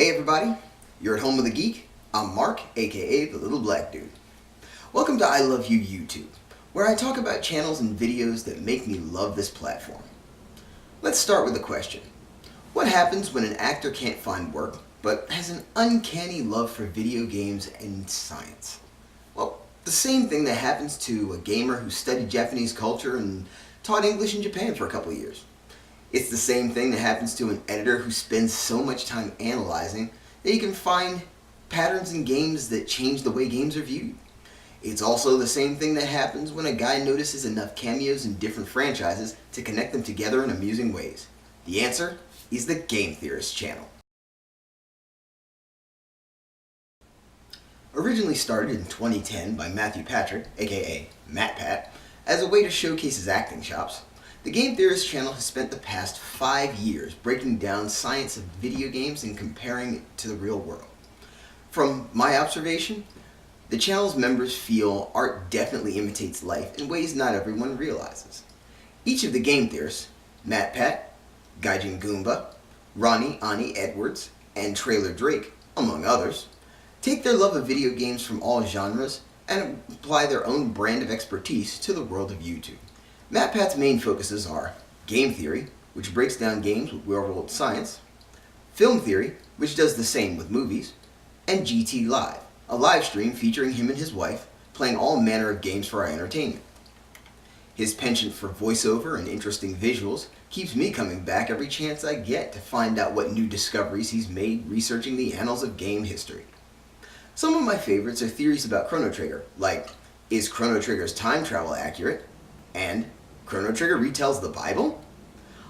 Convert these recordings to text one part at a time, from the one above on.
Hey everybody, you're at home with a geek. I'm Mark, aka the Little Black Dude. Welcome to I Love You YouTube, where I talk about channels and videos that make me love this platform. Let's start with a question. What happens when an actor can't find work, but has an uncanny love for video games and science? Well, the same thing that happens to a gamer who studied Japanese culture and taught English in Japan for a couple of years. It's the same thing that happens to an editor who spends so much time analyzing that he can find patterns in games that change the way games are viewed. It's also the same thing that happens when a guy notices enough cameos in different franchises to connect them together in amusing ways. The answer is the Game Theorists Channel. Originally started in 2010 by Matthew Patrick, aka MatPat, as a way to showcase his acting chops, the Game Theorists Channel has spent the past 5 years breaking down science of video games and comparing it to the real world. From my observation, the channel's members feel art definitely imitates life in ways not everyone realizes. Each of the Game Theorists, MatPat, Gaijin Goombah, Ronnie Oni Edwards, and Trailer Drake, among others, take their love of video games from all genres and apply their own brand of expertise to the world of YouTube. MatPat's main focuses are game theory, which breaks down games with real-world science, film theory, which does the same with movies, and GT Live, a live stream featuring him and his wife playing all manner of games for our entertainment. His penchant for voiceover and interesting visuals keeps me coming back every chance I get to find out what new discoveries he's made researching the annals of game history. Some of my favorites are theories about Chrono Trigger, like, is Chrono Trigger's time travel accurate? And Chrono Trigger retells the Bible?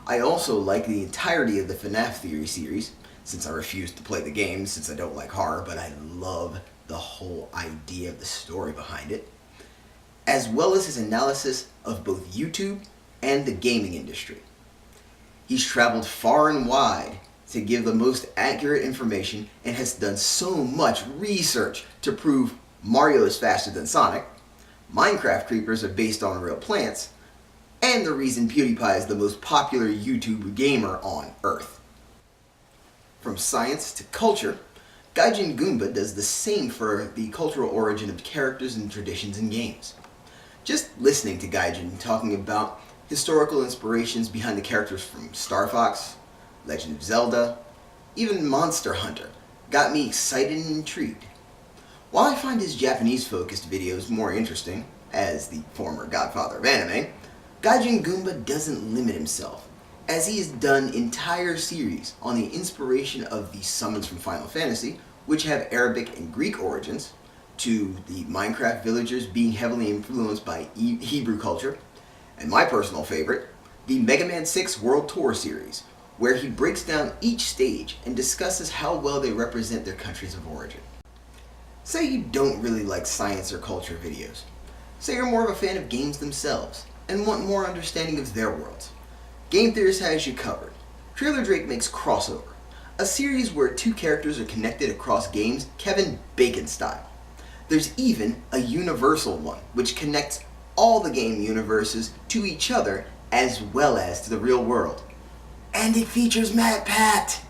I also like the entirety of the FNAF theory series, since I refuse to play the game since I don't like horror, but I love the whole idea of the story behind it, as well as his analysis of both YouTube and the gaming industry. He's traveled far and wide to give the most accurate information and has done so much research to prove Mario is faster than Sonic, Minecraft creepers are based on real plants, and the reason PewDiePie is the most popular YouTube gamer on Earth. From science to culture, Gaijin Goombah does the same for the cultural origin of characters and traditions in games. Just listening to Gaijin talking about historical inspirations behind the characters from Star Fox, Legend of Zelda, even Monster Hunter got me excited and intrigued. While I find his Japanese-focused videos more interesting, as the former godfather of anime, Gaijin Goombah doesn't limit himself, as he has done entire series on the inspiration of the summons from Final Fantasy, which have Arabic and Greek origins, to the Minecraft villagers being heavily influenced by Hebrew culture, and my personal favorite, the Mega Man 6 World Tour series, where he breaks down each stage and discusses how well they represent their countries of origin. Say you don't really like science or culture videos. Say you're more of a fan of games themselves and want more understanding of their worlds. Game Theorists has you covered. Trailer Drake makes Crossover, a series where two characters are connected across games Kevin Bacon style. There's even a universal one, which connects all the game universes to each other as well as to the real world. And it features MatPat!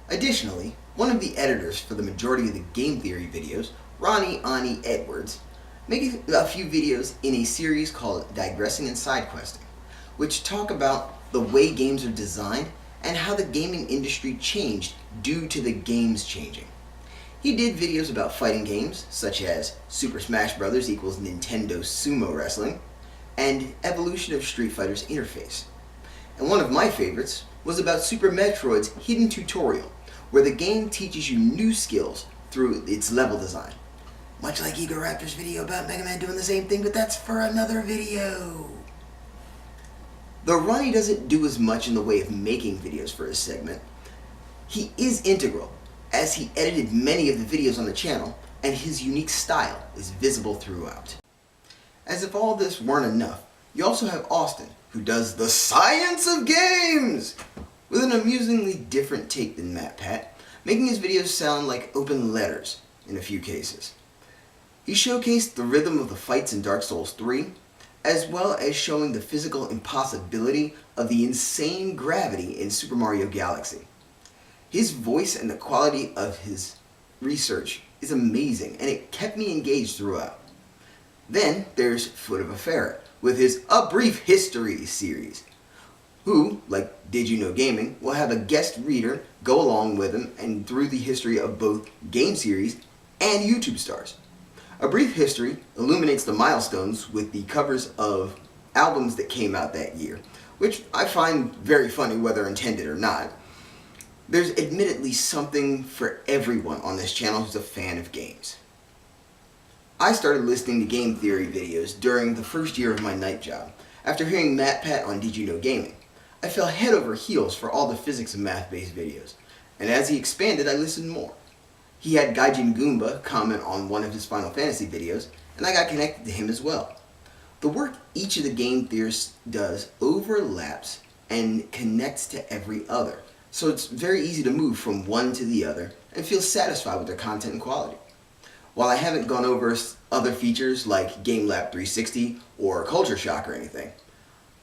Additionally, one of the editors for the majority of the game theory videos, Ronnie Oni Edwards, makes a few videos in a series called Digressing and Sidequesting, which talk about the way games are designed and how the gaming industry changed due to the games changing. He did videos about fighting games, such as Super Smash Bros. Equals Nintendo Sumo Wrestling, and evolution of Street Fighter's interface. And one of my favorites was about Super Metroid's hidden tutorial, where the game teaches you new skills through its level design. Much like Egoraptor's video about Mega Man doing the same thing, but that's for another video. Though Ronnie doesn't do as much in the way of making videos for his segment, he is integral, as he edited many of the videos on the channel, and his unique style is visible throughout. As if all this weren't enough, you also have Austin, who does the science of games, with an amusingly different take than MatPat, making his videos sound like open letters in a few cases. He showcased the rhythm of the fights in Dark Souls 3, as well as showing the physical impossibility of the insane gravity in Super Mario Galaxy. His voice and the quality of his research is amazing, and it kept me engaged throughout. Then there's Foot of a Ferret with his A Brief History series, who, like Did You Know Gaming, will have a guest reader go along with him and through the history of both game series and YouTube stars. A Brief History illuminates the milestones with the covers of albums that came out that year, which I find very funny whether intended or not. There's admittedly something for everyone on this channel who's a fan of games. I started listening to game theory videos during the first year of my night job. After hearing MatPat on Did You Know Gaming, I fell head over heels for all the physics and math-based videos, and as he expanded, I listened more. He had Gaijin Goombah comment on one of his Final Fantasy videos, and I got connected to him as well. The work each of the game theorists does overlaps and connects to every other, so it's very easy to move from one to the other and feel satisfied with their content and quality. While I haven't gone over other features like GameLab 360 or Culture Shock or anything,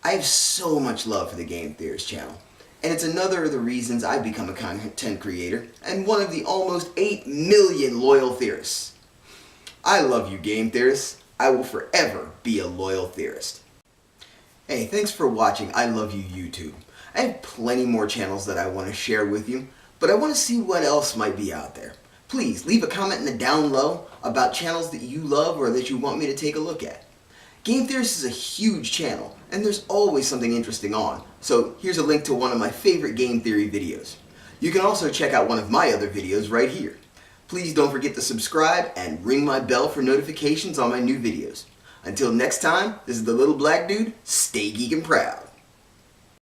I have so much love for the Game Theorists channel, and it's another of the reasons I've become a content creator and one of the almost 8 million loyal theorists. I love you, Game Theorists. I will forever be a loyal theorist. Hey, thanks for watching I Love You YouTube. I have plenty more channels that I want to share with you, but I want to see what else might be out there. Please leave a comment in the down low about channels that you love or that you want me to take a look at. Game Theorists is a huge channel, and there's always something interesting on, so here's a link to one of my favorite game theory videos. You can also check out one of my other videos right here. Please don't forget to subscribe and ring my bell for notifications on my new videos. Until next time, this is the Little Black Dude. Stay geek and proud.